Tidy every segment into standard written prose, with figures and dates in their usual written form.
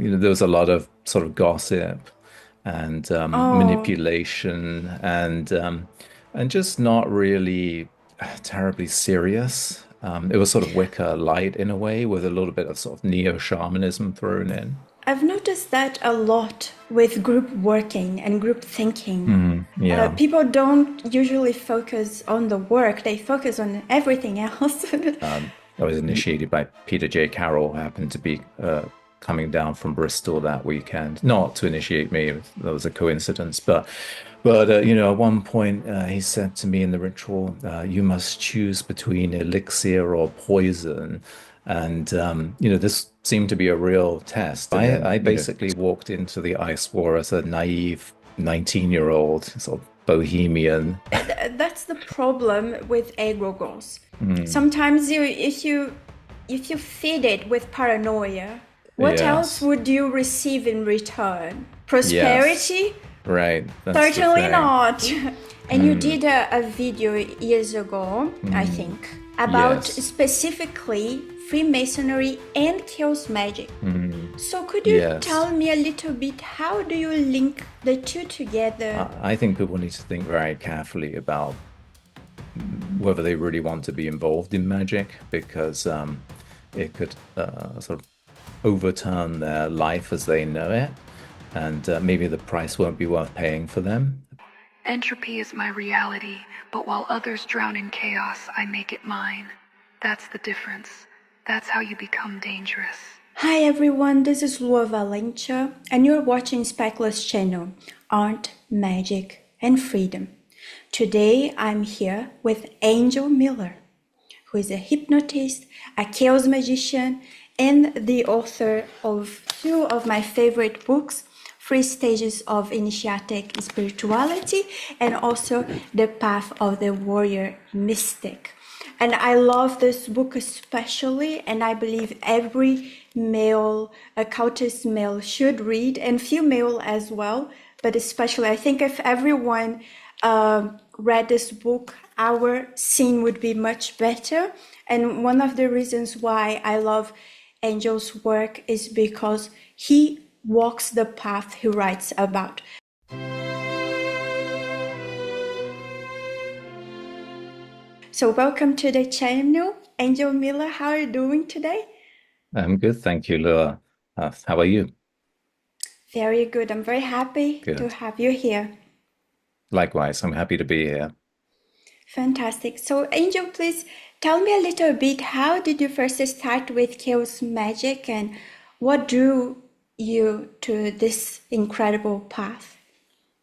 there was a lot of sort of gossip and Oh, manipulation and just not really terribly serious. It was sort of Wicca light in a way, with a little bit of sort of neo-shamanism thrown in. I've noticed that a lot with group working and group thinking. Yeah. People don't usually focus on the work, they focus on everything else. I was initiated by Peter J. Carroll, who happened to be coming down from Bristol that weekend. Not to initiate me, that was a coincidence. But at one point he said to me in the ritual, "You must choose between elixir or poison." And this seemed to be a real test. And then, I basically walked into the ice war as a naive 19-year-old, sort of bohemian. that's the problem with egregores. Mm, Sometimes if you feed it with paranoia, what else yes, would you receive in return? yes, Prosperity? right. That's the Certainly thing. not. And you Mm, did a video years ago, I mm, think, about yes. specifically Freemasonry and Chaos Magic. Mm, So could you yes. tell me a little bit how do you link the two together? I think people need to think very carefully about whether they really want to be involved in magic, because it could sort of overturn their life as they know it, and maybe the price won't be worth paying for them. Entropy is my reality, but while others drown in chaos, I make it mine. That's the difference. That's how you become dangerous. Hi everyone, this is Valentia, and you're watching Specular's channel, Art, Magic, and Freedom. Today I'm here with Angel Millar, who is a hypnotist, a chaos magician, and the author of two of my favorite books, Three Stages of Initiatic Spirituality, and also The Path of the Warrior Mystic. And I love this book especially, and I believe every male, occultist male, should read, and female as well. But especially, I think if everyone read this book, our scene would be much better. And one of the reasons why I love Angel's work is because he walks the path he writes about. So welcome to the channel, Angel Miller. How are you doing today? I'm good, thank you, Lua. How are you? Very good. I'm very happy to Good. have you here. Likewise, I'm happy to be here. Fantastic. So, Angel, please tell me a little bit, how did you first start with chaos magic and what drew you to this incredible path?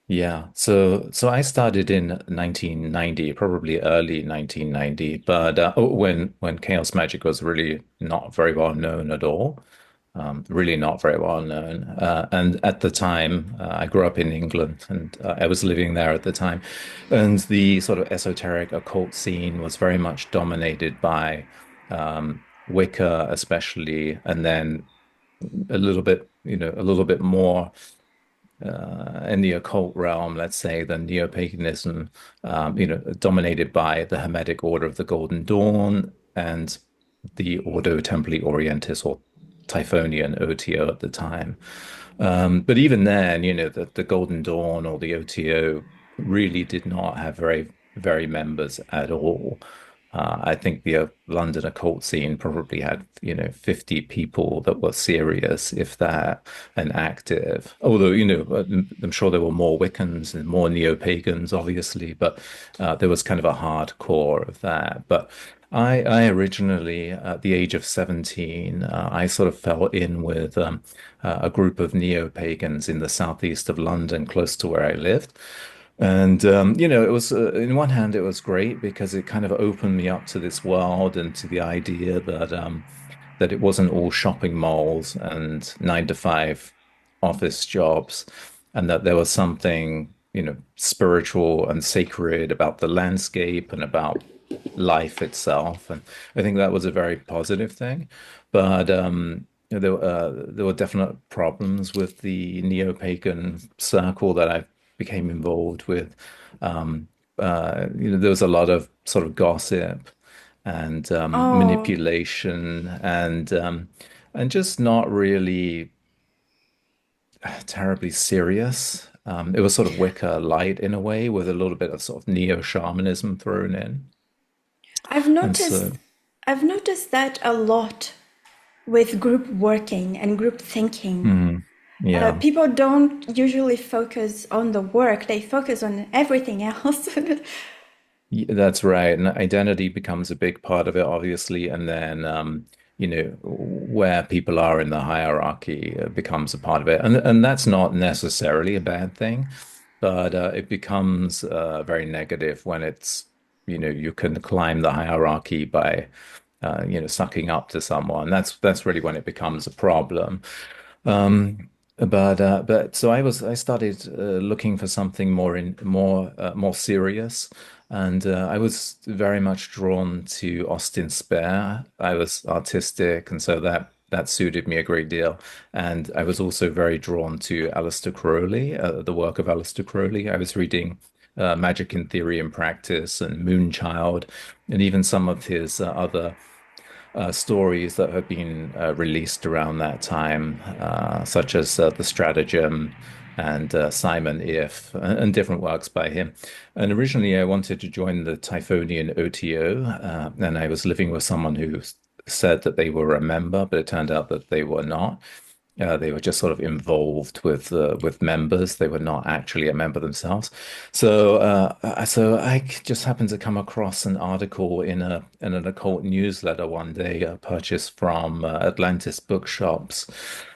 Yeah, so I started in 1990, probably early 1990, but when Chaos Magic was really not very well known at all, really not very well known. And at the time, I grew up in England, and I was living there at the time, and the sort of esoteric occult scene was very much dominated by Wicca, especially, and then a little bit, a little bit more in the occult realm, let's say, the neo-paganism, dominated by the Hermetic Order of the Golden Dawn and the Ordo Templi Orientis, or Typhonian OTO at the time. But even then, the Golden Dawn or the OTO really did not have very members at all. I think the London occult scene probably had, 50 people that were serious, if that, and active. Although, I'm sure there were more Wiccans and more neo-pagans, obviously, but there was kind of a hardcore of that. But I originally, at the age of 17, I sort of fell in with a group of neo-pagans in the southeast of London, close to where I lived. And it was in one hand it was great because it kind of opened me up to this world and to the idea that it wasn't all shopping malls and 9 to 5 office jobs, and that there was something, spiritual and sacred about the landscape and about life itself. And I think that was a very positive thing. But there were definite problems with the neo-pagan circle that I became involved with. There was a lot of sort of gossip and Oh, manipulation and just not really terribly serious. It was sort of Wicca light in a way, with a little bit of sort of neo-shamanism thrown in. I've And noticed so, I've noticed that a lot with group working and group thinking. mm, yeah. People don't usually focus on the work, they focus on everything else. That's right. And identity becomes a big part of it, obviously. And then, where people are in the hierarchy becomes a part of it. And that's not necessarily a bad thing, but it becomes very negative when you can climb the hierarchy by, sucking up to someone. That's really when it becomes a problem. Um, but so I started looking for something more serious, and I was very much drawn to Austin Spare. I was artistic, and so that suited me a great deal. And I was also very drawn to Aleister Crowley, the work of Aleister Crowley. I was reading Magic in Theory and Practice and Moonchild, and even some of his other stories that have been released around that time, such as The Stratagem and Simon If, and different works by him. And originally, I wanted to join the Typhonian OTO, and I was living with someone who said that they were a member, but it turned out that they were not. They were just sort of involved with members. They were not actually a member themselves. So I just happened to come across an article in an occult newsletter one day, purchased from Atlantis bookshops,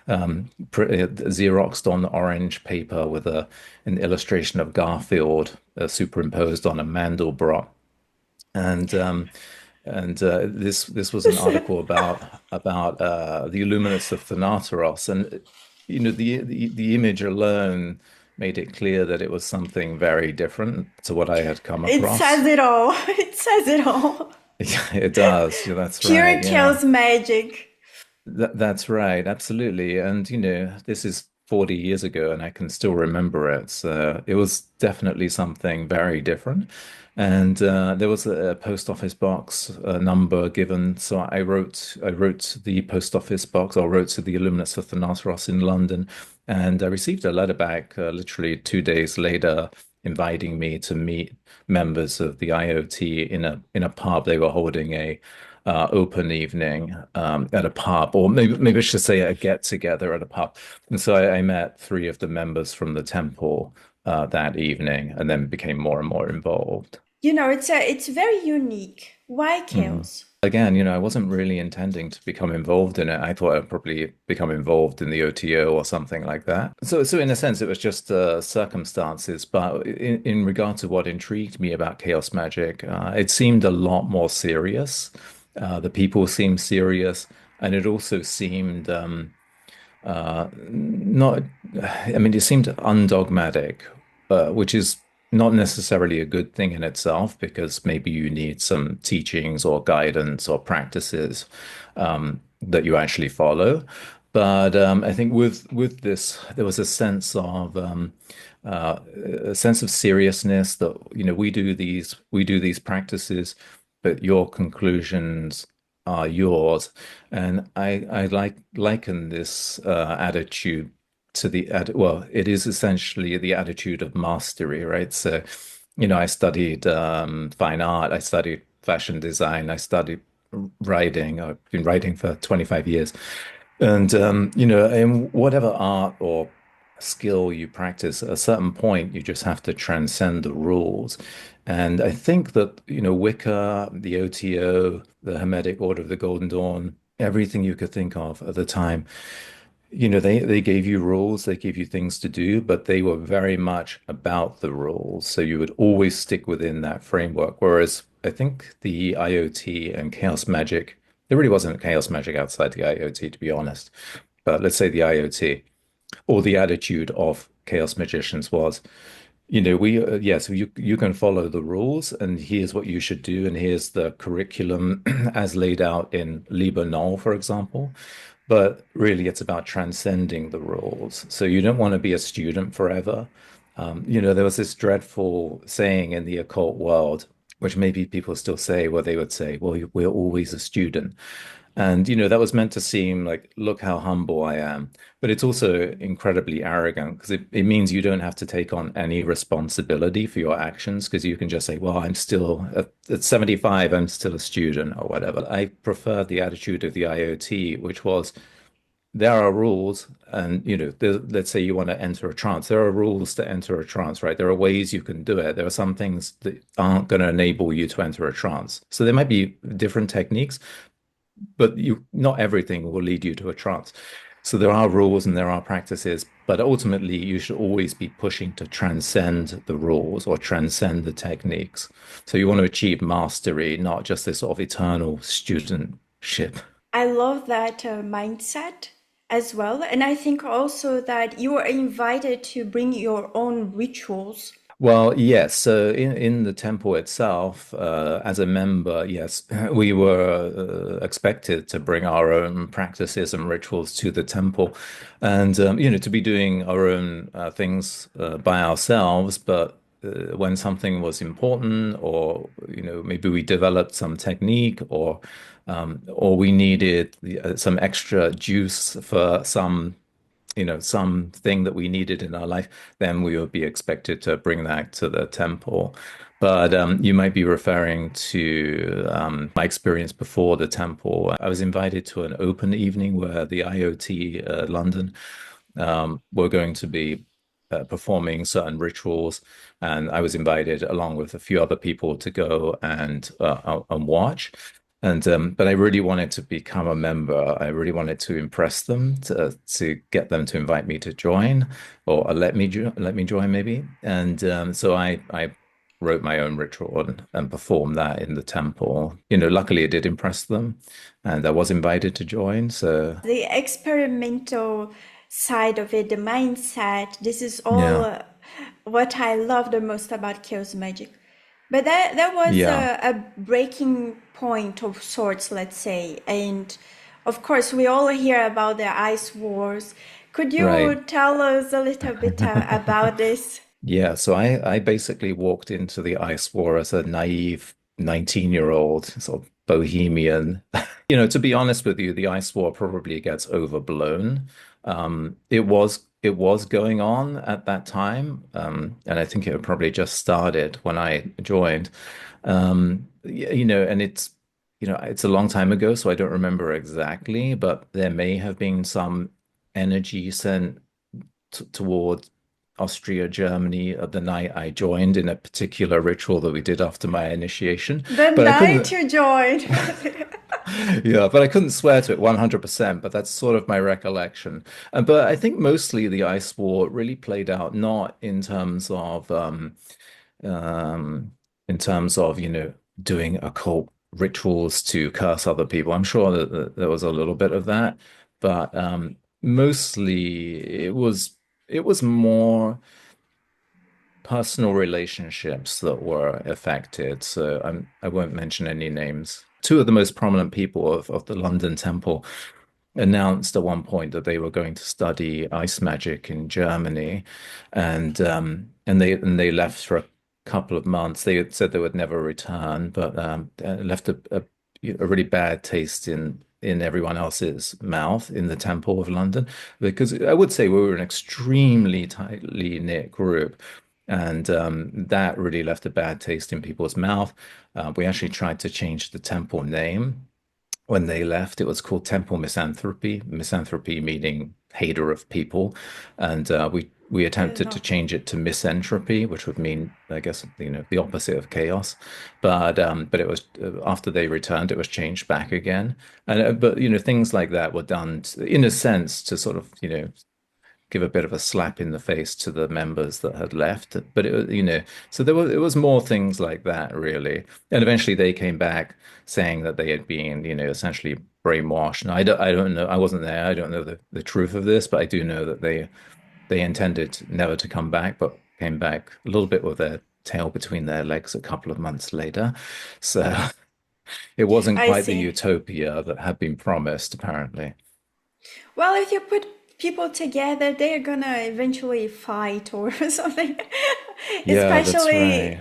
Xeroxed on orange paper with an illustration of Garfield superimposed on a Mandelbrot, and this was an article about the Illuminates of Thanateros, and the image alone made it clear that it was something very different to what I had come It across. says it all. It says it all. Yeah, it does. Yeah, that's right. Pure Yeah. chaos magic. That's right, absolutely. And this is 40 years ago and I can still remember it. So it was definitely something very different. And there was a post office box number given. So I wrote the post office box, or wrote to the Illuminates of Thanateros in London, and I received a letter back literally 2 days later, inviting me to meet members of the IOT in a pub. They were holding a open evening at a pub, or maybe I should say a get together at a pub. And so I met three of the members from the temple that evening, and then became more and more involved. It's very unique. Why Mhm. chaos? Again, I wasn't really intending to become involved in it. I thought I'd probably become involved in the OTO or something like that. So in a sense, it was just circumstances. But in regard to what intrigued me about chaos magic, it seemed a lot more serious. The people seemed serious, and it also seemed not, I mean, it seemed undogmatic, which is not necessarily a good thing in itself, because maybe you need some teachings or guidance or practices that you actually follow. But I think with this, there was a sense of seriousness that we do these practices, but your conclusions are yours. And I liken this attitude to well, it is essentially the attitude of mastery, right? So, I studied fine art, I studied fashion design, I studied writing. I've been writing for 25 years. And in whatever art or skill you practice, at a certain point you just have to transcend the rules. And I think that, Wicca, the OTO, the Hermetic Order of the Golden Dawn, everything you could think of at the time, they gave you rules, they gave you things to do, but they were very much about the rules. So you would always stick within that framework. Whereas I think the IoT and chaos magic, there really wasn't chaos magic outside the IoT, to be honest. But let's say the IoT, or the attitude of chaos magicians was, so you can follow the rules, and here's what you should do, and here's the curriculum as laid out in Liber Null, for example. But really, it's about transcending the rules. So you don't want to be a student forever. There was this dreadful saying in the occult world, which maybe people still say, where they would say, well, we're always a student. And, that was meant to seem like, look how humble I am. But it's also incredibly arrogant because it means you don't have to take on any responsibility for your actions because you can just say, well, I'm still at 75, I'm still a student or whatever. I prefer the attitude of the IOT, which was there are rules. And, let's say you want to enter a trance. There are rules to enter a trance, right? There are ways you can do it. There are some things that aren't going to enable you to enter a trance. So there might be different techniques, but not everything will lead you to a trance. So there are rules and there are practices, but ultimately you should always be pushing to transcend the rules or transcend the techniques. So you want to achieve mastery, not just this sort of eternal studentship. I love that mindset as well. And I think also that you are invited to bring your own rituals. Well, yes. So in the temple itself, as a member, yes, we were expected to bring our own practices and rituals to the temple, and to be doing our own things by ourselves. But when something was important, or maybe we developed some technique, or we needed some extra juice for something that we needed in our life, then we would be expected to bring that to the temple. But you might be referring to my experience before the temple. I was invited to an open evening where the IOT London were going to be performing certain rituals, and I was invited along with a few other people to go and watch. And but I really wanted to become a member. I really wanted to impress them to get them to invite me to join, or let me join maybe. And so I wrote my own ritual and performed that in the temple. Luckily it did impress them, and I was invited to join. So The experimental side of it, the mindset, this is all yeah, what I love the most about chaos magic. But that was yeah, a breaking point of sorts, let's say. And of course, we all hear about the ice wars. Could right. you tell us a little bit about this? Yeah, so I basically walked into the ice war as a naive 19-year-old sort of bohemian. To be honest with you, the ice war probably gets overblown. It was going on at that time, and I think it had probably just started when I joined. And it's a long time ago, so I don't remember exactly, but there may have been some energy sent toward Austria, Germany the night I joined in a particular ritual that we did after my initiation. The But I night couldn't, you joined. yeah, but I couldn't swear to it 100%, but that's sort of my recollection. But I think mostly the ice war really played out not um, in terms of, doing occult rituals to curse other people. I'm sure that there was a little bit of that, but mostly it was more personal relationships that were affected. So I won't mention any names. Two of the most prominent people of the London Temple announced at one point that they were going to study ice magic in Germany, and they left for a couple of months. They had said they would never return, but left a really bad taste in everyone else's mouth in the Temple of London, because I would say we were an extremely tightly knit group. And that really left a bad taste in people's mouth. We actually tried to change the temple name when they left. It was called Temple Misanthropy, misanthropy meaning hater of people, and we I attempted to love. change it to misentropy, which would mean, I guess, the opposite of chaos. But it was after they returned, it was changed back again, and but things like that were done in a sense to sort of give a bit of a slap in the face to the members that had left. But so it was more things like that really. And eventually they came back saying that they had been, essentially brainwashed. And I don't know. I wasn't there. I don't know the truth of this, but I do know that they intended never to come back, but came back a little bit with their tail between their legs a couple of months later. So it wasn't I quite the see. utopia that had been promised, apparently. Well, if you put people together, they're gonna eventually fight or something. Yeah, that's Especially right.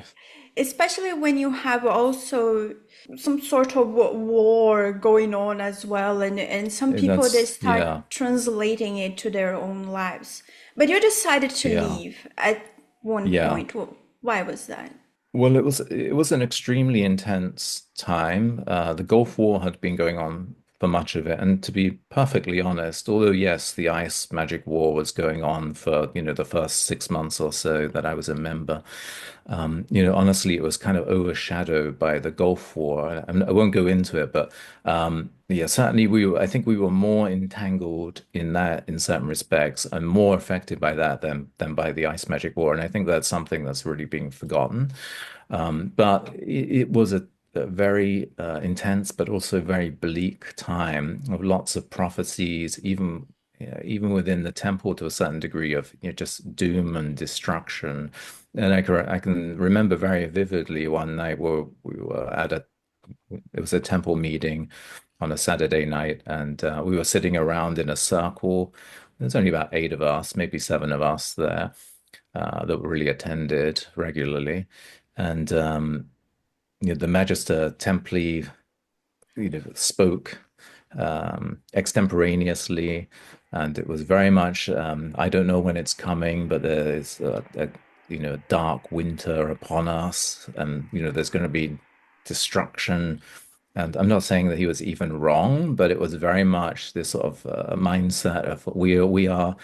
especially when you have also some sort of war going on as well, and some And people they that's, start yeah, translating it to their own lives. But you decided to yeah, leave at one yeah. point. Why was that? Well, it was an extremely intense time. The Gulf War had been going on for much of it, and to be perfectly honest, although yes, the Ice Magic War was going on for, the first 6 months or so that I was a member, honestly, it was kind of overshadowed by the Gulf War. I won't go into it, but yeah, certainly I think we were more entangled in that in certain respects and more affected by that than by the Ice Magic War. And I think that's something that's really being forgotten. But it was a very intense, but also very bleak time of lots of prophecies, even within the temple to a certain degree of just doom and destruction. And I can remember very vividly one night where we were it was a temple meeting on a Saturday night, and we were sitting around in a circle. There's only about 8 of us, maybe 7 of us there that really attended regularly. And the Magister Templi, spoke extemporaneously, and it was very much, I don't know when it's coming, but there's dark winter upon us, and there's going to be destruction. And I'm not saying that he was even wrong, but it was very much this sort of mindset of we are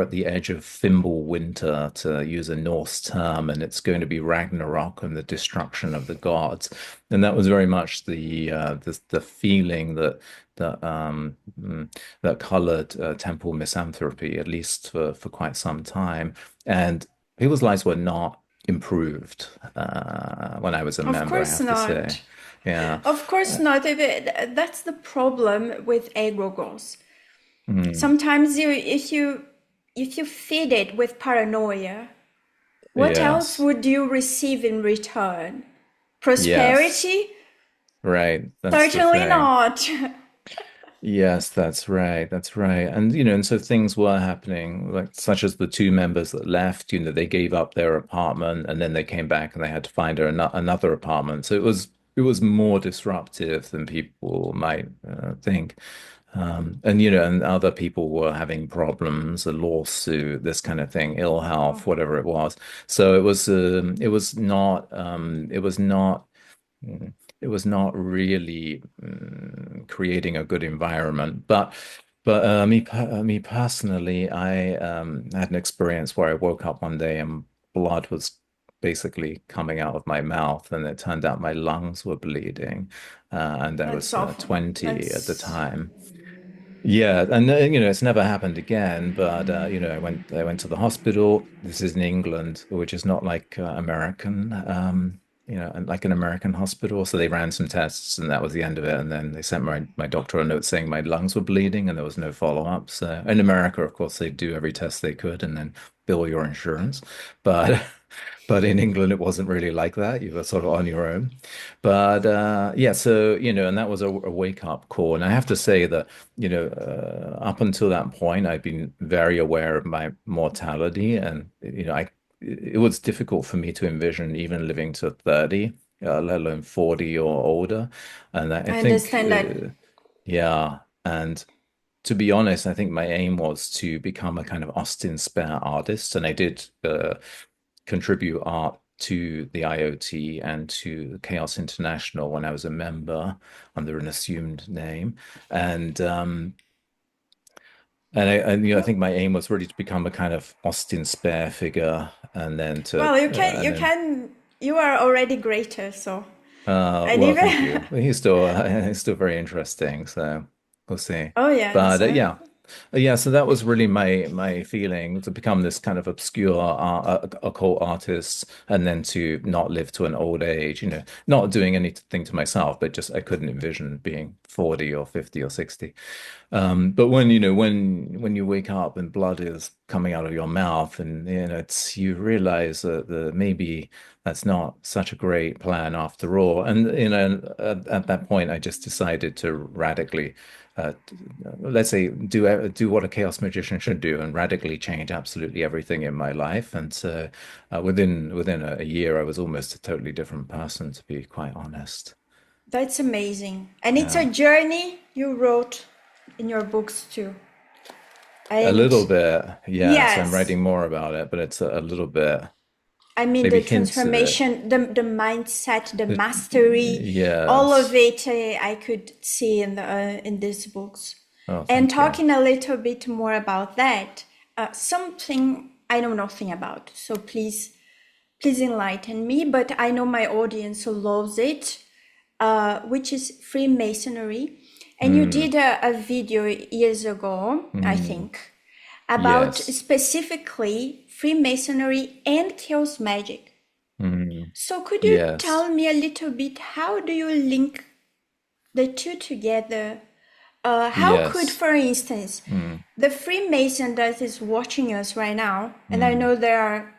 at the edge of Thimble Winter, to use a Norse term, and it's going to be Ragnarok and the destruction of the gods. And that was very much the feeling that colored temple misanthropy, at least for quite some time. And people's lives were not improved when I was a Of member, I course have to say. not. Yeah. Of course not. That's the problem with egregores. Mm. Sometimes if you feed it with paranoia, what else Yes. would you receive in return? Yes. Prosperity? Right. That's the Certainly thing. not. Yes, that's right. That's right. And so things were happening, like such as the two members that left, they gave up their apartment and then they came back and they had to find another apartment. So it was more disruptive than people might think. And other people were having problems, a lawsuit, this kind of thing, ill Oh, health, whatever it was. So mm, it was not really creating a good environment. But me personally, I had an experience where I woke up one day and blood was basically coming out of my mouth, and it turned out my lungs were bleeding, and I that's was awful. 20 at the That's time. Yeah, and it's never happened again. But I went to the hospital. This is in England, which is not like American, and like an American hospital. So they ran some tests, and that was the end of it. And then they sent my doctor a note saying my lungs were bleeding, and there was no follow-up. So in America, of course, they do every test they could, and then bill your insurance. But but in England, it wasn't really like that. You were sort of on your own. But yeah, so and that was a wake-up call. And I have to say that up until that point, I've been very aware of my mortality, and it was difficult for me to envision even living to 30, let alone 40 or older. And I I think, understand that. yeah, and to be honest, I think my aim was to become a kind of Austin Spare artist, and I did contribute art to the IOT and to Chaos International when I was a member under an assumed name. And I think my aim was really to become a kind of Austin Spare figure, and then to Well, you can, and you then can, you are already greater, so. And well, thank even, you. He's still very interesting, so we'll see. oh yes, But yeah. Yeah, so that was really my feeling, to become this kind of obscure occult artist, and then to not live to an old age, not doing anything to myself, but just I couldn't envision being 40 or 50 or 60. But when you wake up and blood is coming out of your mouth, and it's you realize that maybe that's not such a great plan after all. And at that point, I just decided to radically let's say, do what a chaos magician should do and radically change absolutely everything in my life. And so, within a year, I was almost a totally different person, to be quite honest. That's amazing. And it's a Yeah, journey you wrote in your books too. a And little bit. Yes, I'm yes, writing more about it, but it's a little bit, I mean, maybe the hints of it. transformation, the mindset, the But mastery, all of yes. it I could see in these books. Oh, And thank you. talking a little bit more about that, something I know nothing about. So please enlighten me. But I know my audience loves it, which is Freemasonry. And you Mm, did a video years ago, I mm, think, about yes. specifically Freemasonry and chaos magic. Mm, So could you yes. tell me a little bit how do you link the two together? How could, Yes. for instance, Mm, the Freemason that is watching us right now, and I mm, know there are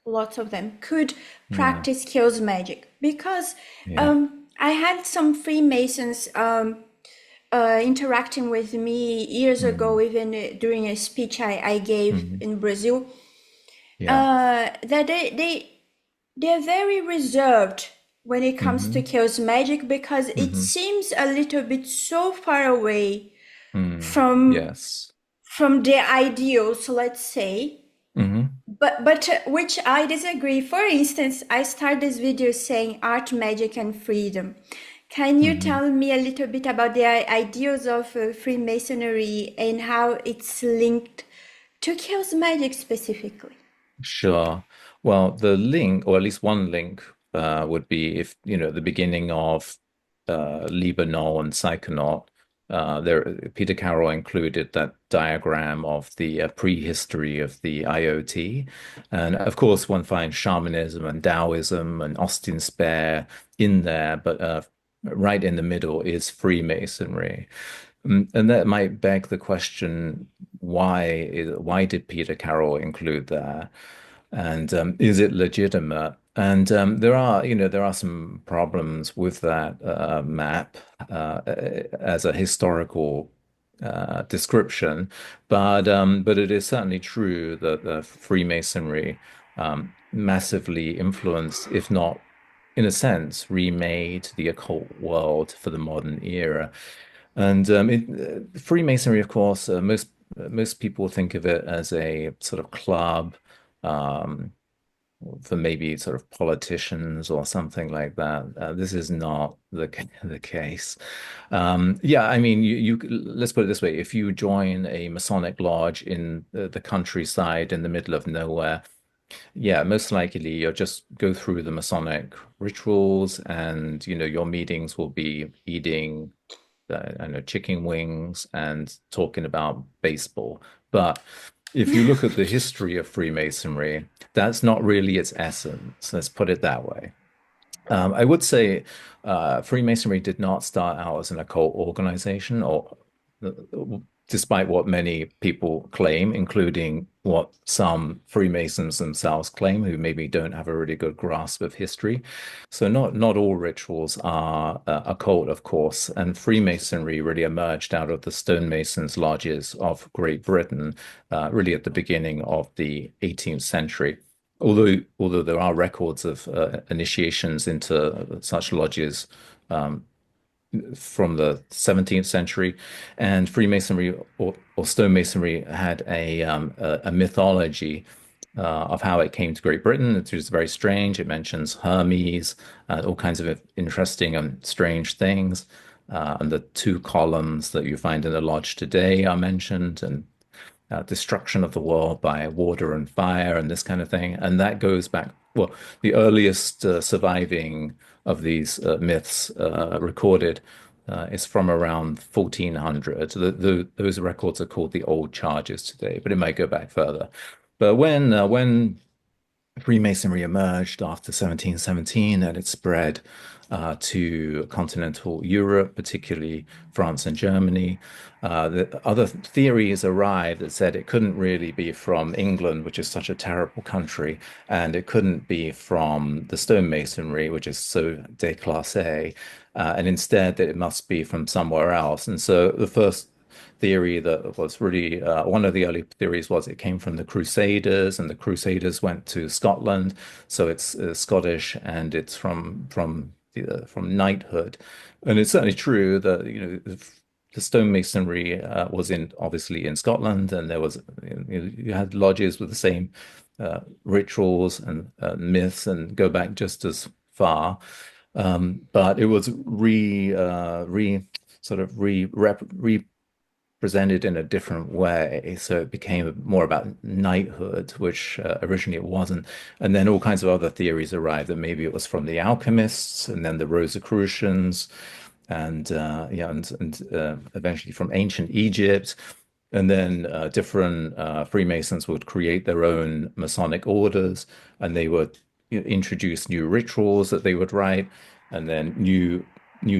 lots of them, could yeah. practice chaos magic? Because Yeah. I had some Freemasons interacting with me years ago, Mm, even during a speech I gave mm, in Brazil, yeah. that they're very reserved when it comes to Mm-hmm. chaos magic because it Mm-hmm. seems a little bit so far away Mm, from yes. their ideals, let's say. Mm-hmm. But which I disagree. For instance, I start this video saying art, magic, and freedom. Can you Mm-hmm. tell me a little bit about the ideals of Freemasonry and how it's linked to chaos magic specifically? Sure. Well, the link, or at least one link, would be if, at the beginning of Liber Null and Psychonaut, Peter Carroll included that diagram of the prehistory of the IOT. And of course, one finds shamanism and Taoism and Austin Spare in there, but right in the middle is Freemasonry. And that might beg the question, why did Peter Carroll include that? And is it legitimate? And there are some problems with that map as a historical description, but it is certainly true that Freemasonry massively influenced, if not in a sense, remade the occult world for the modern era. And Freemasonry, of course, most people think of it as a sort of club um, for maybe sort of politicians or something like that. This is not the case. Yeah, I mean, let's put it this way: if you join a Masonic lodge in the countryside in the middle of nowhere, yeah, most likely you'll just go through the Masonic rituals, and your meetings will be eating I know, chicken wings and talking about baseball. But if you look at the history of Freemasonry, that's not really its essence. Let's put it that way. I would say Freemasonry did not start out as an occult organization, or despite what many people claim, including what some Freemasons themselves claim, who maybe don't have a really good grasp of history. So not all rituals are occult, of course, and Freemasonry really emerged out of the stonemasons lodges of Great Britain, really at the beginning of the 18th century. Although there are records of initiations into such lodges from the 17th century, and Freemasonry or stonemasonry had a mythology of how it came to Great Britain. It was very strange. It mentions Hermes, all kinds of interesting and strange things. And the two columns that you find in the lodge today are mentioned, and destruction of the world by water and fire and this kind of thing. And that goes back, well, the earliest surviving of these myths recorded is from around 1400. Those records are called the old charges today, but it might go back further. But when Freemasonry emerged after 1717 and it spread to continental Europe, particularly France and Germany. The other theories arrived that said it couldn't really be from England, which is such a terrible country, and it couldn't be from the stonemasonry, which is so déclassé. and instead that it must be from somewhere else. And so the first theory that was really one of the early theories was it came from the Crusaders, and the Crusaders went to Scotland, so it's Scottish, and it's from knighthood. And it's certainly true that the stonemasonry was in obviously in Scotland, and there was you had lodges with the same rituals and myths, and go back just as far. But it was represented in a different way. So it became more about knighthood, which originally it wasn't. And then all kinds of other theories arrived that maybe it was from the alchemists, and then the Rosicrucians, and eventually from ancient Egypt. And then different Freemasons would create their own Masonic orders, and they would introduce new rituals that they would write, and then new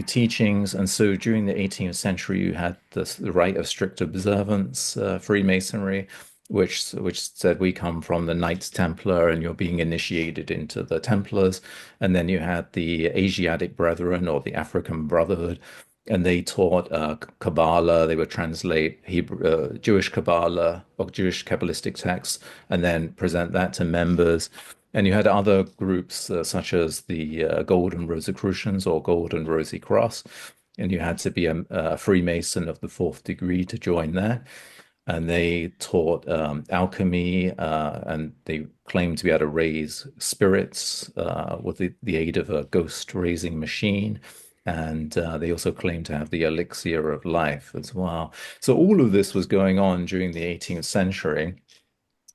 teachings. And so during the 18th century, you had the rite of strict observance, Freemasonry, which said we come from the Knights Templar, and you're being initiated into the Templars. And then you had the Asiatic Brethren, or the African Brotherhood, and they taught Kabbalah. They would translate Hebrew, Jewish Kabbalah or Jewish Kabbalistic texts, and then present that to members. And you had other groups such as the Golden Rosicrucians or Golden Rosy Cross, and you had to be a Freemason of the fourth degree to join that. And they taught alchemy, and they claimed to be able to raise spirits with the aid of a ghost raising machine. And they also claimed to have the elixir of life as well. So all of this was going on during the 18th century.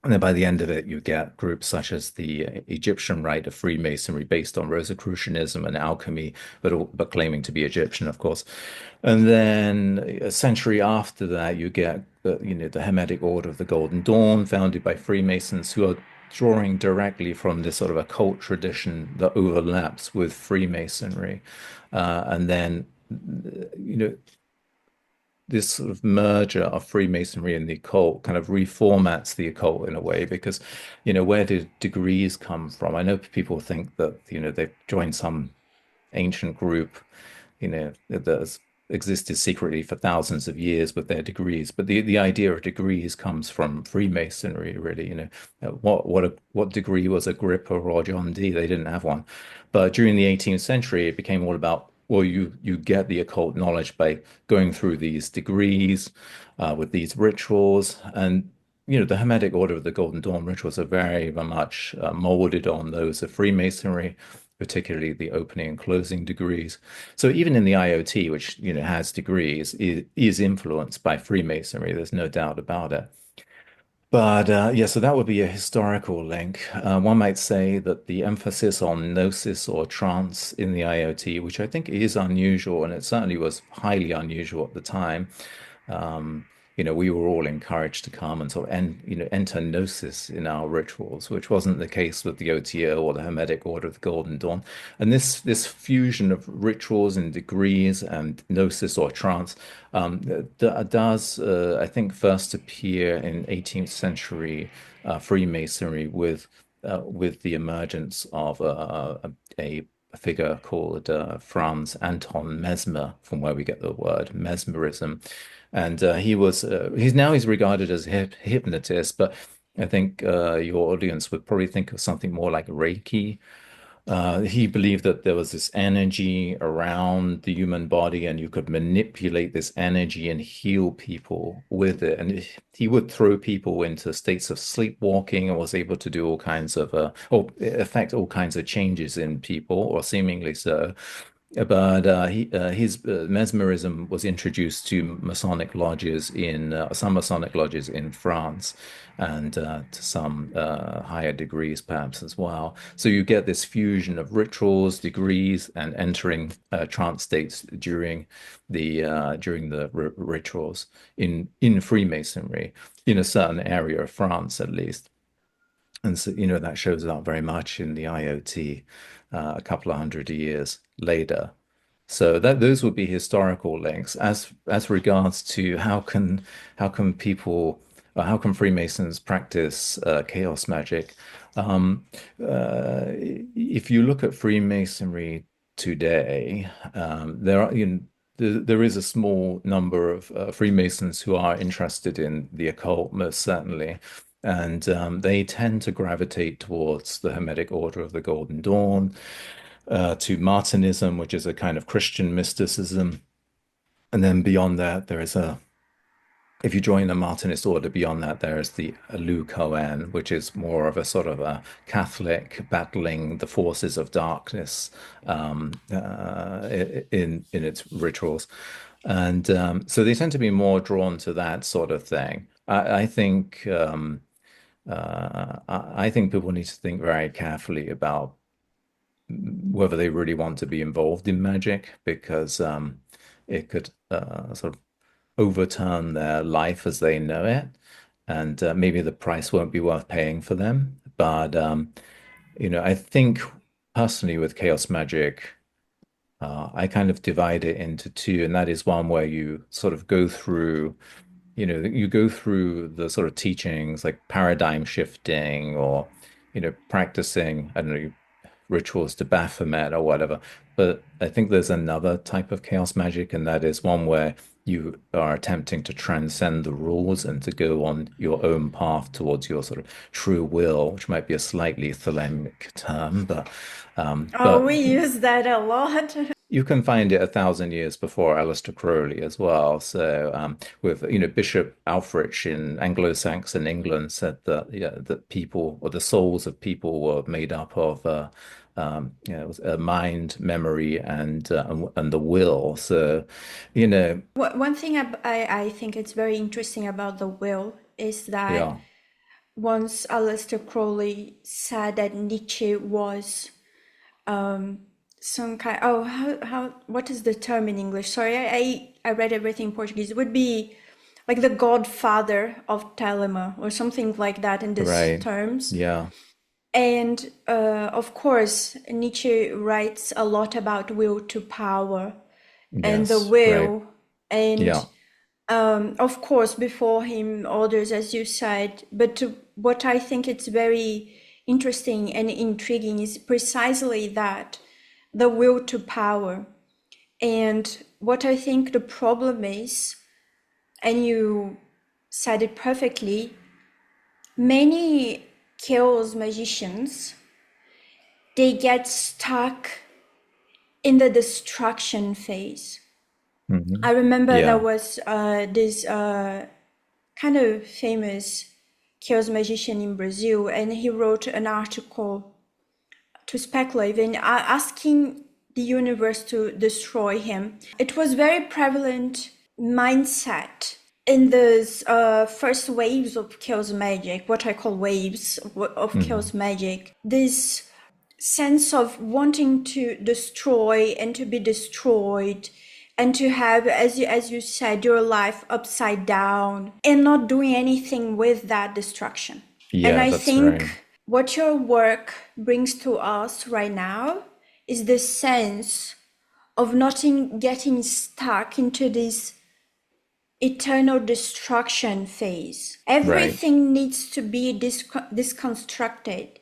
And then by the end of it, you get groups such as the Egyptian rite of Freemasonry based on Rosicrucianism and alchemy, but claiming to be Egyptian, of course. And then a century after that, you get the Hermetic Order of the Golden Dawn, founded by Freemasons who are drawing directly from this sort of occult tradition that overlaps with Freemasonry. And then, this sort of merger of Freemasonry and the occult kind of reformats the occult in a way, because, where did degrees come from? I know people think that, they've joined some ancient group, that has existed secretly for thousands of years with their degrees. But the idea of degrees comes from Freemasonry, really. What degree was Agrippa or John Dee? They didn't have one. But during the 18th century, it became all about, well, you get the occult knowledge by going through these degrees with these rituals. And the Hermetic Order of the Golden Dawn rituals are very much molded on those of Freemasonry, particularly the opening and closing degrees. So even in the IOT, which has degrees, is influenced by Freemasonry. There's no doubt about it. But yeah, so that would be a historical link. One might say that the emphasis on gnosis or trance in the IoT, which I think is unusual, and it certainly was highly unusual at the time, um, we were all encouraged to come and sort of enter gnosis in our rituals, which wasn't the case with the OTO or the Hermetic Order of the Golden Dawn. And this fusion of rituals and degrees and gnosis or trance does, I think, first appear in 18th century Freemasonry with the emergence of a figure called Franz Anton Mesmer, from where we get the word mesmerism. And he's regarded as a hypnotist, but I think your audience would probably think of something more like Reiki. He believed that there was this energy around the human body, and you could manipulate this energy and heal people with it. And he would throw people into states of sleepwalking, and was able to do all kinds of, or affect all kinds of changes in people, or seemingly so. But his mesmerism was introduced to Masonic lodges in some Masonic lodges in France, and to some higher degrees perhaps as well. So you get this fusion of rituals, degrees, and entering trance states during the rituals in Freemasonry in a certain area of France, at least. And so, that shows up very much in the IOT a couple of hundred years later. So those would be historical links. As regards to how can people how can Freemasons practice chaos magic? Um, if you look at Freemasonry today, there are, there is a small number of Freemasons who are interested in the occult, most certainly, and they tend to gravitate towards the Hermetic Order of the Golden Dawn, to Martinism, which is a kind of Christian mysticism, and then beyond that, there is a if you join the Martinist order, beyond that, there is the Lu Koan, which is more of a sort of a Catholic battling the forces of darkness in its rituals, and so they tend to be more drawn to that sort of thing. I think I think people need to think very carefully about whether they really want to be involved in magic because it could sort of overturn their life as they know it, and maybe the price won't be worth paying for them. But I think personally with chaos magic, I kind of divide it into two, and that is one where you sort of go through, you go through the sort of teachings like paradigm shifting or, practicing, I don't know, rituals to Baphomet or whatever. But I think there's another type of chaos magic, and that is one where you are attempting to transcend the rules and to go on your own path towards your sort of true will, which might be a slightly Thelemic term, but Oh, we use that a lot. you can find it 1,000 years before Aleister Crowley as well. So, with Bishop Alfrich in Anglo-Saxon England said that that people or the souls of people were made up of it was a mind, memory, and the will. So, you know, One thing I think it's very interesting about the will is that yeah, once Aleister Crowley said that Nietzsche was some kind, oh, what is the term in English? Sorry, I read everything in Portuguese. It would be like the godfather of Telema or something like that in these right, terms. yeah, And of course, Nietzsche writes a lot about will to power and the yes, right, will. And yeah, of course, before him, others, as you said. But what I think it's very interesting and intriguing is precisely that the will to power. And what I think the problem is, and you said it perfectly, many chaos magicians, they get stuck in the destruction phase. hmm I remember there yeah, was this kind of famous chaos magician in Brazil, and he wrote an article to speculate in asking the universe to destroy him. It was very prevalent mindset in those first waves of chaos magic, what I call waves of hmm chaos magic. This sense of wanting to destroy and to be destroyed and to have, as you said, your life upside down and not doing anything with that destruction. And yeah, I that's right, think what your work brings to us right now is this sense of not getting stuck into this eternal destruction phase. right, Everything needs to be disconstructed.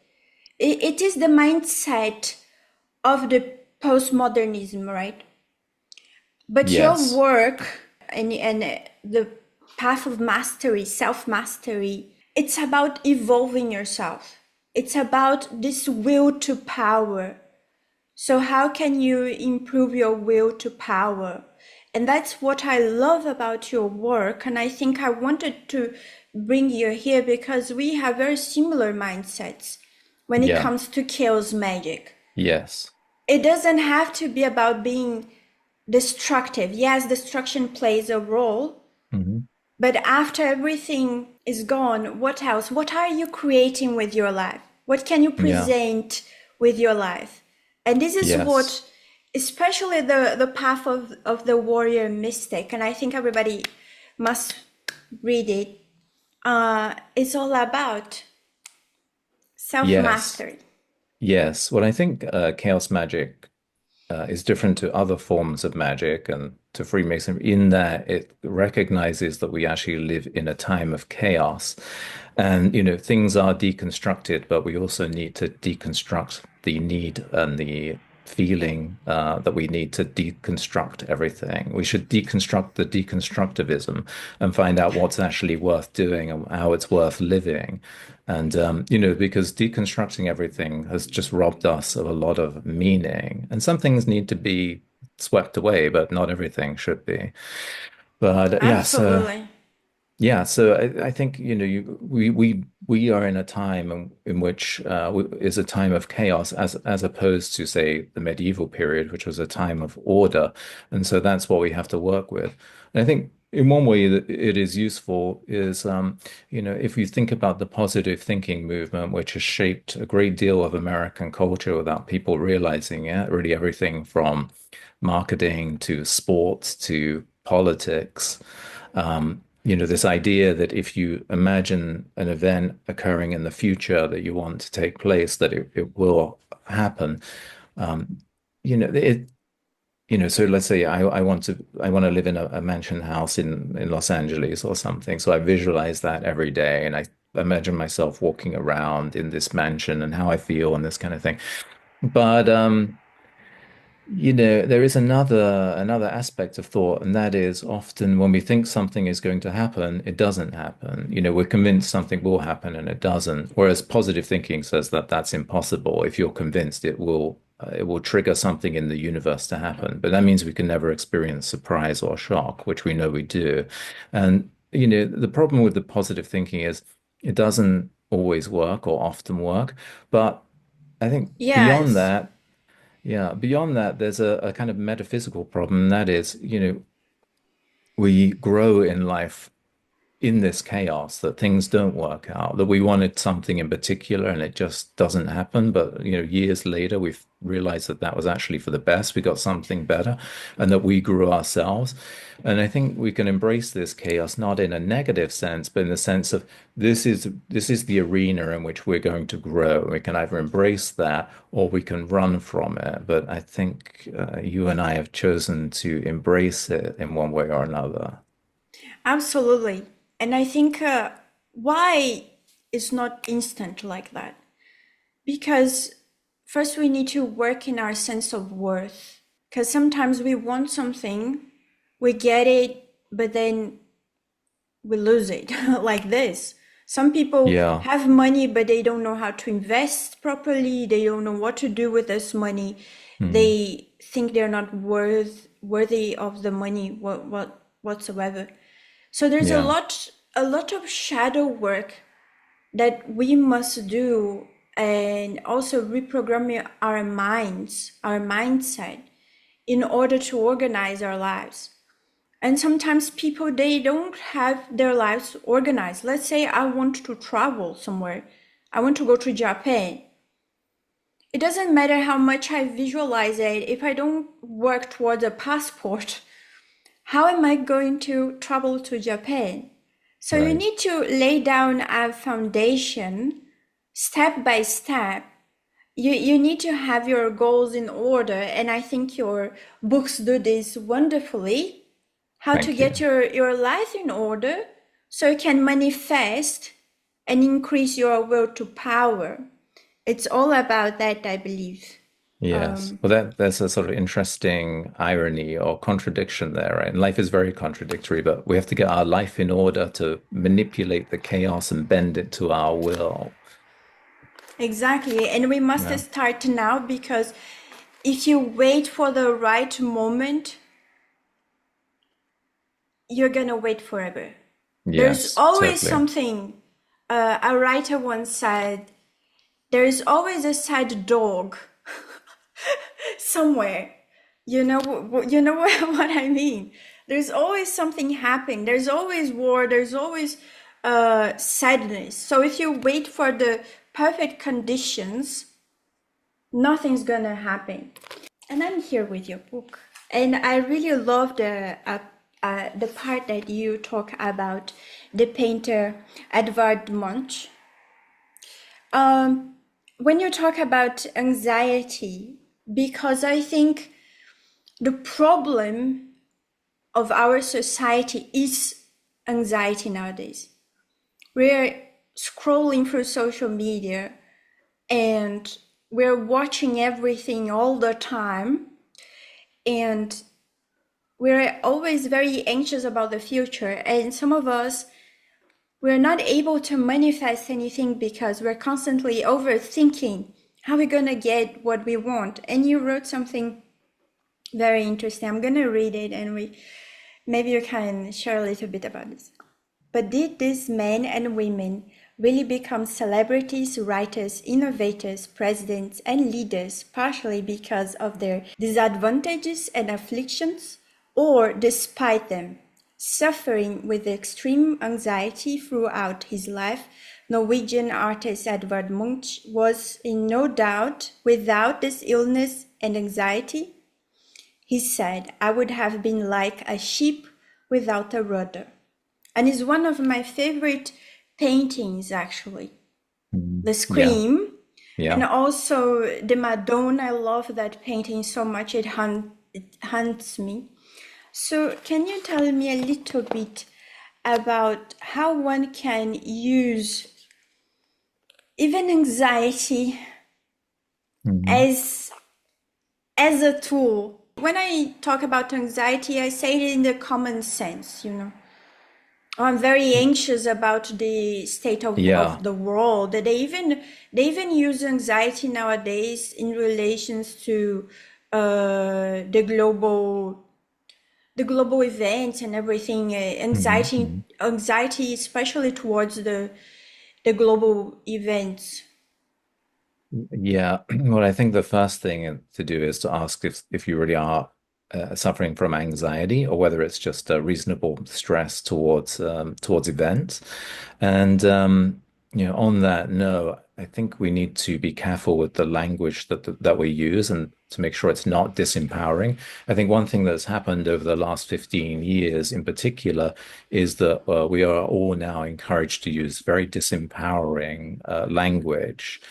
It is the mindset of the postmodernism, right? But your yes, work and the path of mastery, self-mastery, it's about evolving yourself. It's about this will to power. So how can you improve your will to power? And that's what I love about your work. And I think I wanted to bring you here because we have very similar mindsets when it yeah, comes to chaos magic. yes, It doesn't have to be about being destructive. Yes, destruction plays a role, hmm but after everything is gone, what else? What are you creating with your life? What can you yeah, present with your life? And this is yes. what, especially the path of the warrior mystic, and I think everybody must read it, it's all about Yes. self-mastery. Yes. Well, I think chaos magic is different to other forms of magic and to Freemasonry in that it recognizes that we actually live in a time of chaos. And, things are deconstructed, but we also need to deconstruct the need and the feeling that we need to deconstruct everything. We should deconstruct the deconstructivism and find out what's actually worth doing and how it's worth living. And, because deconstructing everything has just robbed us of a lot of meaning. And some things need to be swept away, but not everything should be. But yeah, so Absolutely. yeah, so I think we are in a time in which is a time of chaos, as opposed to, say, the medieval period, which was a time of order, and so that's what we have to work with. And I think in one way that it is useful is, if you think about the positive thinking movement, which has shaped a great deal of American culture without people realizing it, really everything from marketing to sports to politics. This idea that if you imagine an event occurring in the future that you want to take place, that it will happen. Um, it, so let's say I want to live in a mansion house in Los Angeles or something. So I visualize that every day and I imagine myself walking around in this mansion and how I feel and this kind of thing. But there is another aspect of thought, and that is often when we think something is going to happen, it doesn't happen. We're convinced something will happen and it doesn't. Whereas positive thinking says that that's impossible. If you're convinced it will trigger something in the universe to happen. But that means we can never experience surprise or shock, which we know we do. And the problem with the positive thinking is it doesn't always work or often work. But I think beyond Yes. that, yeah, beyond that, there's a kind of metaphysical problem. And that is, we grow in life in this chaos that things don't work out, that we wanted something in particular and it just doesn't happen. But, years later, we've realized that that was actually for the best. We got something better and that we grew ourselves. And I think we can embrace this chaos, not in a negative sense, but in the sense of this is the arena in which we're going to grow. We can either embrace that or we can run from it. But I think you and I have chosen to embrace it in one way or another. Absolutely. And I think why it's not instant like that? Because first we need to work in our sense of worth. Because sometimes we want something, we get it, but then we lose it, like this. Some people Yeah. have money, but they don't know how to invest properly. They don't know what to do with this money. Hmm. They think they're not worthy of the money, what whatsoever. So there's Yeah. a lot of shadow work that we must do, and also reprogramming our minds, our mindset, in order to organize our lives. And sometimes people, they don't have their lives organized. Let's say I want to travel somewhere. I want to go to Japan. It doesn't matter how much I visualize it. If I don't work towards a passport, how am I going to travel to Japan? So you Right. need to lay down a foundation step by step. You need to have your goals in order. And I think your books do this wonderfully. How to Thank get you. your life in order so you can manifest and increase your will to power. It's all about that, I believe. Yes. Um, Well, there's a sort of interesting irony or contradiction there, right? And life is very contradictory, but we have to get our life in order to manipulate the chaos and bend it to our will. exactly. And we must Yeah. start now, because if you wait for the right moment, you're gonna wait forever. There's Yes, always totally. something. A writer once said, there is always a sad dog somewhere. You know what I mean. There's always something happening. There's always war. There's always sadness. So if you wait for the perfect conditions, nothing's gonna happen. And I'm here with your book, and I really love the part that you talk about the painter Edvard Munch. Um, when you talk about anxiety, because I think the problem of our society is anxiety nowadays. We're scrolling through social media, and we're watching everything all the time, and we're always very anxious about the future. And some of us, we're not able to manifest anything because we're constantly overthinking how we're gonna get what we want. And you wrote something very interesting. I'm gonna read it, and maybe you can share a little bit about this. But did these men and women really become celebrities, writers, innovators, presidents, and leaders partially because of their disadvantages and afflictions, or despite them? Suffering with extreme anxiety throughout his life, Norwegian artist Edvard Munch was in no doubt without this illness and anxiety. He said, I would have been like a ship without a rudder. And it's one of my favorite paintings, actually. The Yeah. Scream, and Yeah. also the Madonna. I love that painting so much, it haunts me. So can you tell me a little bit about how one can use even anxiety Mhm. as a tool? When I talk about anxiety, I say it in the common sense, you know. I'm very anxious about the state Yeah. of the world. They even use anxiety nowadays in relations to the global events and everything. Mhm. Anxiety, especially towards the global events. Yeah, well, I think the first thing to do is to ask if you really are suffering from anxiety or whether it's just a reasonable stress towards events. And on that note, I think we need to be careful with the language that we use and to make sure it's not disempowering. I think one thing that's happened over the last 15 years in particular is that we are all now encouraged to use very disempowering language.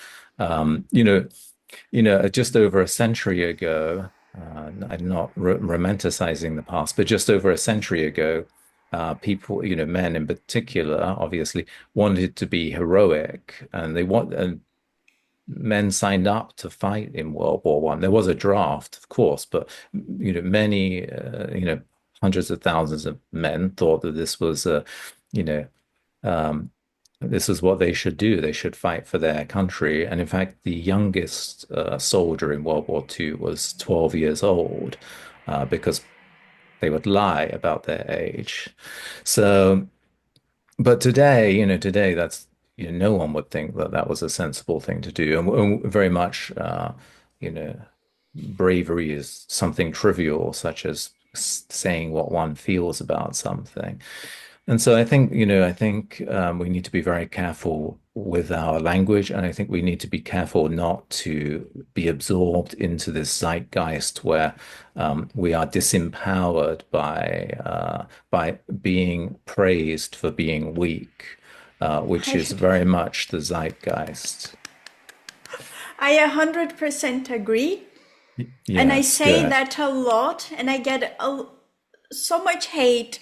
Just over a century ago, I'm not romanticizing the past, but just over a century ago, people, men in particular, obviously wanted to be heroic, and men signed up to fight in World War One. There was a draft, of course, but many, hundreds of thousands of men thought that you know, um, this is what they should do. They should fight for their country. And in fact, the youngest soldier in World War II was 12 years old because they would lie about their age. So, but today, no one would think that that was a sensible thing to do. And very much, you know, bravery is something trivial, such as saying what one feels about something. And so I think we need to be very careful with our language, and I think we need to be careful not to be absorbed into this zeitgeist where we are disempowered by being praised for being weak, which I is very much the zeitgeist. I 100% agree. And I Yes, say good. that a lot, and I get so much hate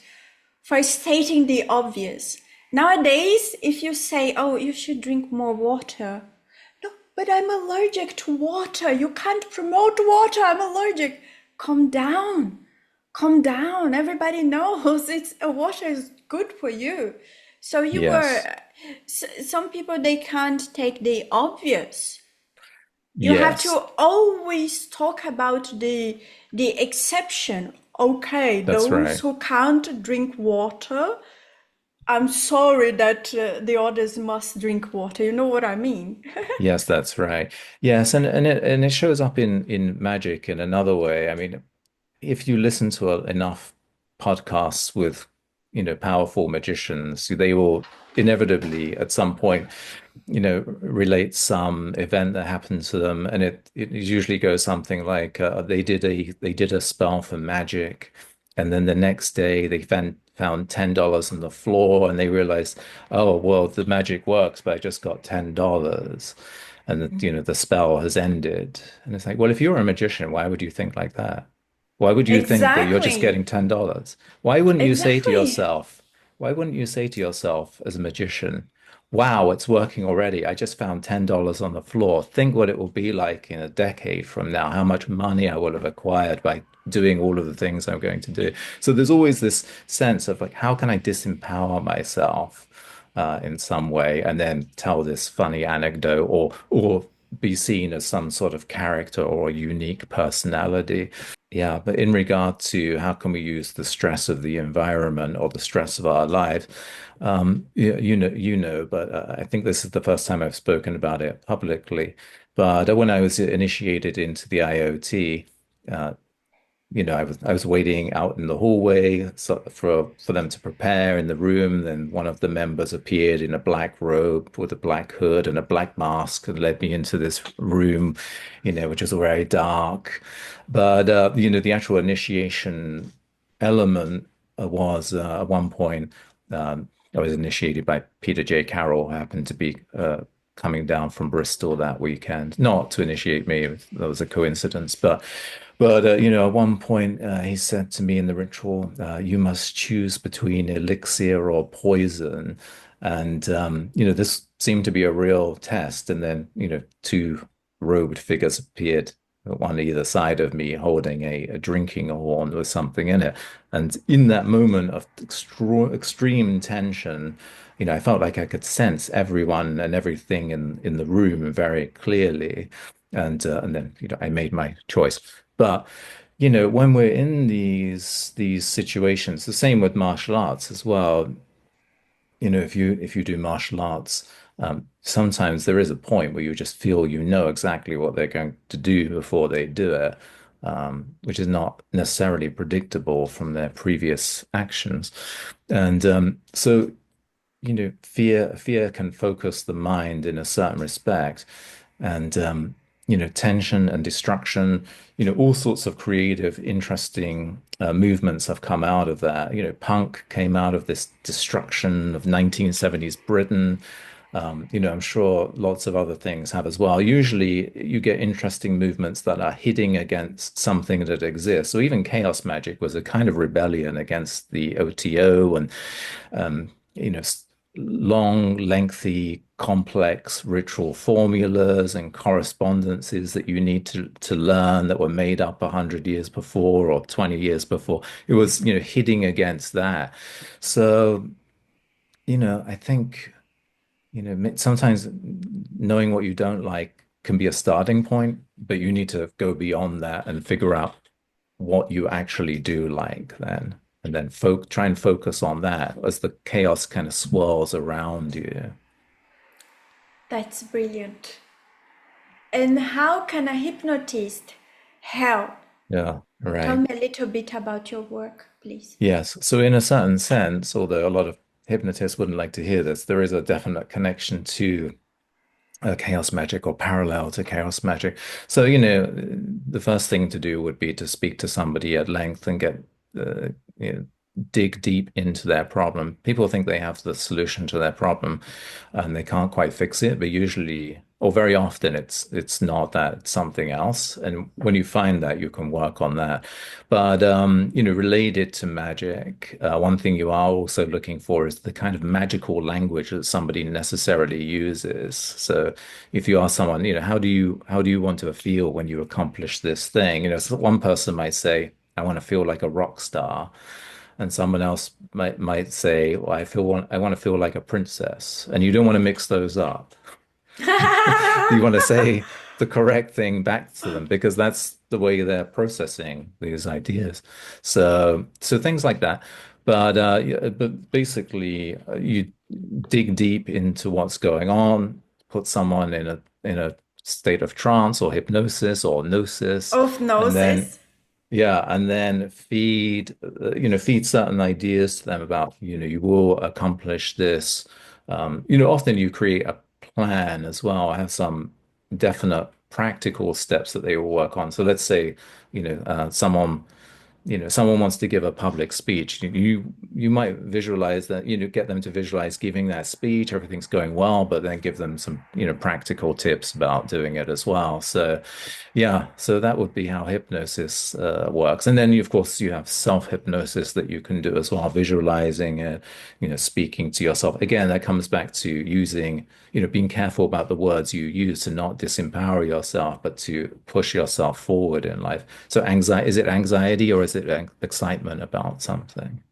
for stating the obvious. Nowadays, if you say, oh, you should drink more water. No, but I'm allergic to water. You can't promote water. I'm allergic. Calm down. Calm down. Everybody knows water is good for you. So Yes, some people, they can't take the obvious. You have yes, to always talk about the exception. Okay, that's those right. who can't drink water, I'm sorry that the others must drink water. You know what I mean? Yes, that's right. Yes, and it shows up in magic in another way. I mean, if you listen to enough podcasts with, powerful magicians, they will inevitably at some point, relate some event that happened to them, and it usually goes something like they did a spell for magic, and then the next day they found $10 on the floor, and they realized, oh well, the magic works, but I just got $10, and the spell has ended. And it's like, well, if you're a magician, why would you think like that? Why would you think that you're just getting Exactly. $10? Why wouldn't you say to Exactly. yourself, why wouldn't you say to yourself as a magician? wow, it's working already. I just found $10 on the floor. Think what it will be like in a decade from now, how much money I will have acquired by doing all of the things I'm going to do. So there's always this sense of like, how can I disempower myself in some way and then tell this funny anecdote or be seen as some sort of character or a unique personality. Yeah, but in regard to how can we use the stress of the environment or the stress of our life, but I think this is the first time I've spoken about it publicly. But when I was initiated into the IOT, uh, I was waiting out in the hallway for them to prepare in the room. Then one of the members appeared in a black robe with a black hood and a black mask and led me into this room, which was very dark. But the actual initiation element was at one point I was initiated by Peter J. Carroll, who happened to be coming down from Bristol that weekend, not to initiate me. That was a coincidence, but at one point he said to me in the ritual, "You must choose between elixir or poison," and this seemed to be a real test. And then two robed figures appeared, one either side of me, holding a drinking horn with something in it. And in that moment of extreme tension, I felt like I could sense everyone and everything in the room very clearly. And then I made my choice. But when we're in these situations, the same with martial arts as well. If you do martial arts, sometimes there is a point where you just feel you know exactly what they're going to do before they do it, which is not necessarily predictable from their previous actions. And so fear can focus the mind in a certain respect, and tension and destruction, all sorts of creative, interesting movements have come out of that. Punk came out of this destruction of 1970s Britain. I'm sure lots of other things have as well. Usually, you get interesting movements that are hitting against something that exists. So even chaos magic was a kind of rebellion against the OTO and um, you know, long, lengthy, complex ritual formulas and correspondences that you need to learn that were made up 100 years before or 20 years before. It was, hitting against that. So, I think, sometimes knowing what you don't like can be a starting point, but you need to go beyond that and figure out what you actually do like then. And then try and focus on that as the chaos kind of swirls around you. That's brilliant. And how can a hypnotist help? Yeah, Tell right. me a little bit about your work, please. Yes. So in a certain sense, although a lot of hypnotists wouldn't like to hear this, there is a definite connection to chaos magic or parallel to chaos magic. So, the first thing to do would be to speak to somebody at length and get, uh, you know, dig deep into their problem. People think they have the solution to their problem and they can't quite fix it, but usually, or very often, it's not that, it's something else. And when you find that, you can work on that. But related to magic, one thing you are also looking for is the kind of magical language that somebody necessarily uses. So if you ask someone, how do you want to feel when you accomplish this thing? So one person might say, I want to feel like a rock star. And someone else might say, well, I want to feel like a princess. And you don't want to mix those up. You want to say the correct thing back to them because that's the way they're processing these ideas. So things like that. But basically, you dig deep into what's going on, put someone in a state of trance or hypnosis or gnosis, Of and then noses. yeah, and then feed certain ideas to them about, you will accomplish this. Often you create a plan as well. I have some definite practical steps that they will work on. So let's say, someone someone wants to give a public speech, you might visualize that, get them to visualize giving that speech, everything's going well, but then give them some, practical tips about doing it as well. So, yeah, so that would be how hypnosis works. And then, of course, you have self-hypnosis that you can do as well, visualizing it, speaking to yourself. Again, that comes back to using, being careful about the words you use to not disempower yourself, but to push yourself forward in life. So anxiety, is it anxiety or is it excitement about something?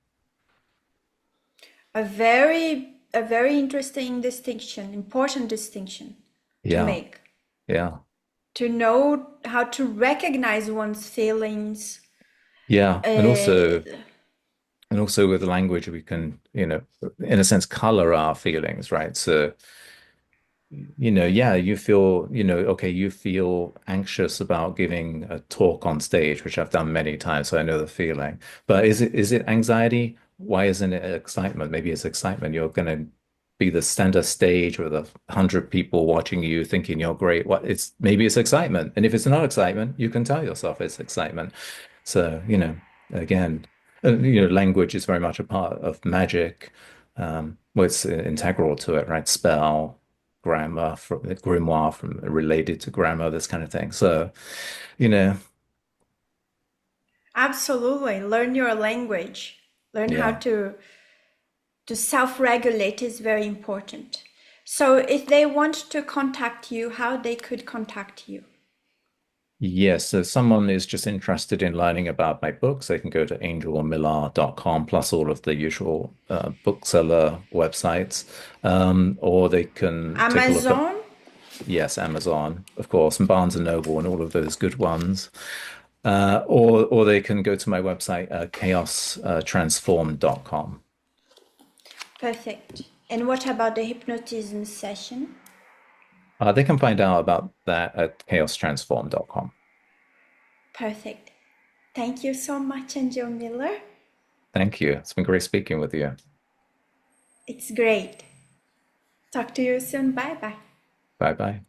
A very interesting distinction, important distinction to Yeah, make. yeah, To know how to recognize one's feelings. yeah. And Uh, also with language, we can, in a sense, color our feelings, right? So yeah, you feel, okay, you feel anxious about giving a talk on stage, which I've done many times, so I know the feeling. But is it anxiety? Why isn't it excitement? Maybe it's excitement. You're going to be the center stage with 100 people watching you, thinking you're great. Maybe it's excitement. And if it's not excitement, you can tell yourself it's excitement. So, again, language is very much a part of magic. Well, it's integral to it, right? Spell, grammar, from grimoire, from related to grammar, this kind of thing. So, you know, Absolutely. Learn your language. Learn how yeah. to self-regulate is very important. So if they want to contact you, how they could contact you? Yes, so someone is just interested in learning about my books, they can go to angelmillar.com plus all of the usual bookseller websites. Or they can take a look at, Amazon? yes, Amazon, of course, and Barnes and Noble and all of those good ones. Or they can go to my website, chaostransform.com. Perfect. And what about the hypnotism session? They can find out about that at chaostransform.com. Perfect. Thank you so much, Angel Miller. Thank you. It's been great speaking with you. It's great. Talk to you soon. Bye bye. Bye bye.